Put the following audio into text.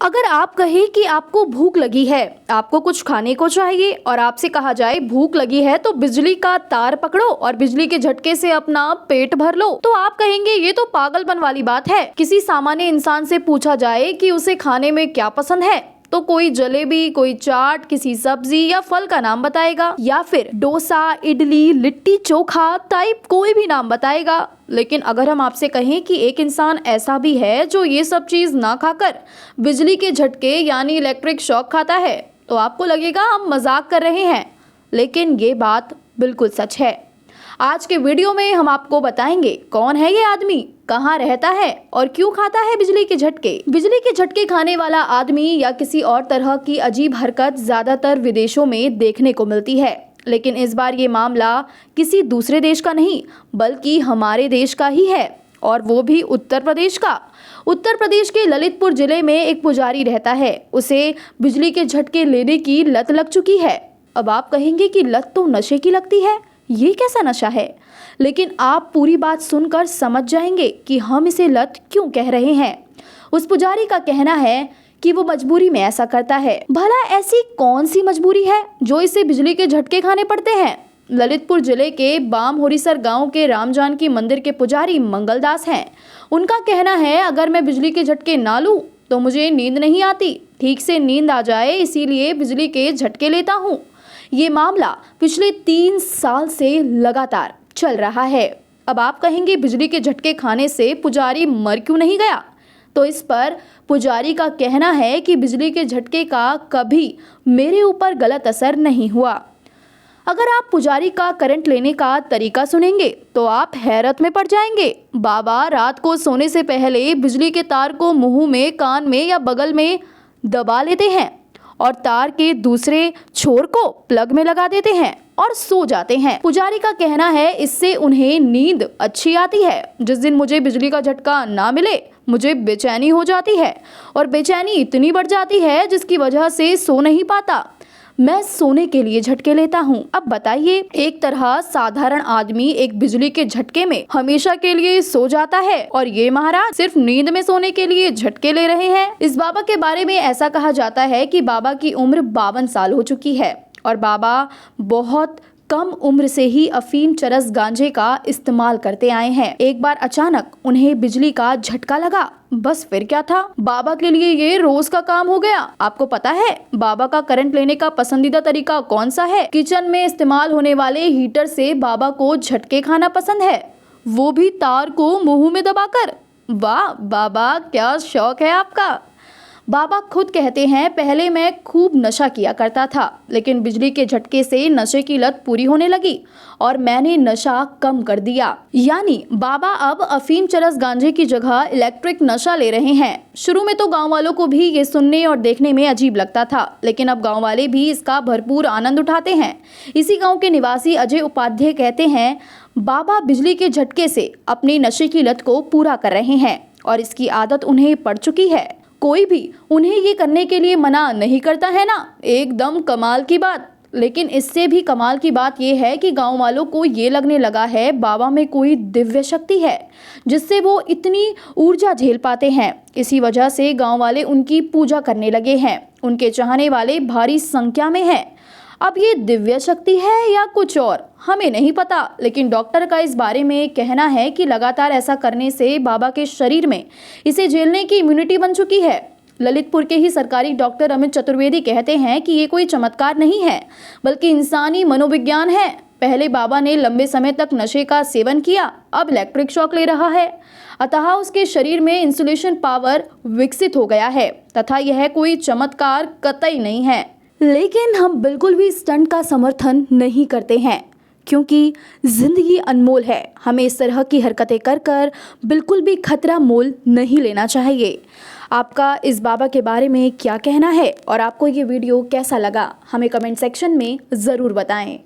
अगर आप कहें कि आपको भूख लगी है, आपको कुछ खाने को चाहिए और आपसे कहा जाए भूख लगी है तो बिजली का तार पकड़ो और बिजली के झटके से अपना पेट भर लो, तो आप कहेंगे ये तो पागलपन वाली बात है। किसी सामान्य इंसान से पूछा जाए कि उसे खाने में क्या पसंद है तो कोई जलेबी, कोई चाट, किसी सब्जी या फल का नाम बताएगा, या फिर डोसा, इडली, लिट्टी चोखा टाइप कोई भी नाम बताएगा। लेकिन अगर हम आपसे कहें कि एक इंसान ऐसा भी है जो ये सब चीज ना खाकर बिजली के झटके यानी इलेक्ट्रिक शॉक खाता है, तो आपको लगेगा हम मजाक कर रहे हैं, लेकिन ये बात बिल्कुल सच है। आज के वीडियो में हम आपको बताएंगे कौन है ये आदमी, कहाँ रहता है और क्यों खाता है बिजली के झटके। बिजली के झटके खाने वाला आदमी या किसी और तरह की अजीब हरकत ज्यादातर विदेशों में देखने को मिलती है, लेकिन इस बार ये मामला किसी दूसरे देश का नहीं बल्कि हमारे देश का ही है, और वो भी उत्तर प्रदेश का। उत्तर प्रदेश के ललितपुर जिले में एक पुजारी रहता है। उसे बिजली के झटके लेने की लत लग चुकी है। अब आप कहेंगे कि लत तो नशे की लगती है, ये कैसा नशा है? लेकिन आप पूरी बात सुनकर समझ जाएंगे कि हम इसे लत क्यों कह रहे हैं। उस पुजारी का कहना है कि वो मजबूरी में ऐसा करता है। भला ऐसी कौन सी मजबूरी है जो इसे बिजली के झटके खाने पड़ते हैं? ललितपुर जिले के बामहोरीसर गांव के राम जानकी मंदिर के पुजारी मंगलदास हैं। उनका कहना है, अगर मैं बिजली के झटके ना लूं तो मुझे नींद नहीं आती, ठीक से नींद आ जाए इसीलिए बिजली के झटके लेता हूँ। ये मामला पिछले 3 साल से लगातार चल रहा है। अब आप कहेंगे बिजली के झटके खाने से पुजारी मर क्यों नहीं गया? तो इस पर पुजारी का कहना है कि बिजली के झटके का कभी मेरे ऊपर गलत असर नहीं हुआ। अगर आप पुजारी का करंट लेने का तरीका सुनेंगे तो आप हैरत में पड़ जाएंगे। बाबा रात को सोने से पहले बिजली के तार को मुंह में, कान में या बगल में दबा लेते हैं और तार के दूसरे छोर को प्लग में लगा देते हैं और सो जाते हैं। पुजारी का कहना है इससे उन्हें नींद अच्छी आती है। जिस दिन मुझे बिजली का झटका ना मिले मुझे बेचैनी हो जाती है और बेचैनी इतनी बढ़ जाती है जिसकी वजह से सो नहीं पाता। मैं सोने के लिए झटके लेता हूँ। अब बताइए, एक तरह साधारण आदमी एक बिजली के झटके में हमेशा के लिए सो जाता है और ये महाराज सिर्फ नींद में सोने के लिए झटके ले रहे हैं। इस बाबा के बारे में ऐसा कहा जाता है कि बाबा की उम्र 52 साल हो चुकी है और बाबा बहुत कम उम्र से ही अफीम, चरस, गांजे का इस्तेमाल करते आए हैं। एक बार अचानक उन्हें बिजली का झटका लगा, बस फिर क्या था, बाबा के लिए ये रोज का काम हो गया। आपको पता है बाबा का करंट लेने का पसंदीदा तरीका कौन सा है? किचन में इस्तेमाल होने वाले हीटर से बाबा को झटके खाना पसंद है, वो भी तार को मुंह में दबाकर। वाह बाबा, क्या शौक है आपका। बाबा खुद कहते हैं, पहले मैं खूब नशा किया करता था, लेकिन बिजली के झटके से नशे की लत पूरी होने लगी और मैंने नशा कम कर दिया। यानी बाबा अब अफीम, चरस, गांजे की जगह इलेक्ट्रिक नशा ले रहे हैं। शुरू में तो गांव वालों को भी ये सुनने और देखने में अजीब लगता था, लेकिन अब गांव वाले भी इसका भरपूर आनंद उठाते हैं। इसी गाँव के निवासी अजय उपाध्याय कहते हैं, बाबा बिजली के झटके से अपनी नशे की लत को पूरा कर रहे हैं और इसकी आदत उन्हें पड़ चुकी है। कोई भी उन्हें ये करने के लिए मना नहीं करता है ना। एकदम कमाल की बात। लेकिन इससे भी कमाल की बात यह है कि गांव वालों को ये लगने लगा है बाबा में कोई दिव्य शक्ति है जिससे वो इतनी ऊर्जा झेल पाते हैं। इसी वजह से गांव वाले उनकी पूजा करने लगे हैं। उनके चाहने वाले भारी संख्या में हैं। अब ये दिव्य शक्ति है या कुछ और हमें नहीं पता, लेकिन डॉक्टर का इस बारे में कहना है कि लगातार ऐसा करने से बाबा के शरीर में इसे झेलने की इम्यूनिटी बन चुकी है। ललितपुर के ही सरकारी डॉक्टर अमित चतुर्वेदी कहते हैं कि ये कोई चमत्कार नहीं है बल्कि इंसानी मनोविज्ञान है। पहले बाबा ने लंबे समय तक नशे का सेवन किया, अब इलेक्ट्रिक शॉक ले रहा है, अतः उसके शरीर में इंसुलेशन पावर विकसित हो गया है तथा यह कोई चमत्कार कतई नहीं है। लेकिन हम बिल्कुल भी स्टंट का समर्थन नहीं करते हैं क्योंकि जिंदगी अनमोल है। हमें इस तरह की हरकतें कर कर बिल्कुल भी खतरा मोल नहीं लेना चाहिए। आपका इस बाबा के बारे में क्या कहना है और आपको ये वीडियो कैसा लगा, हमें कमेंट सेक्शन में ज़रूर बताएं।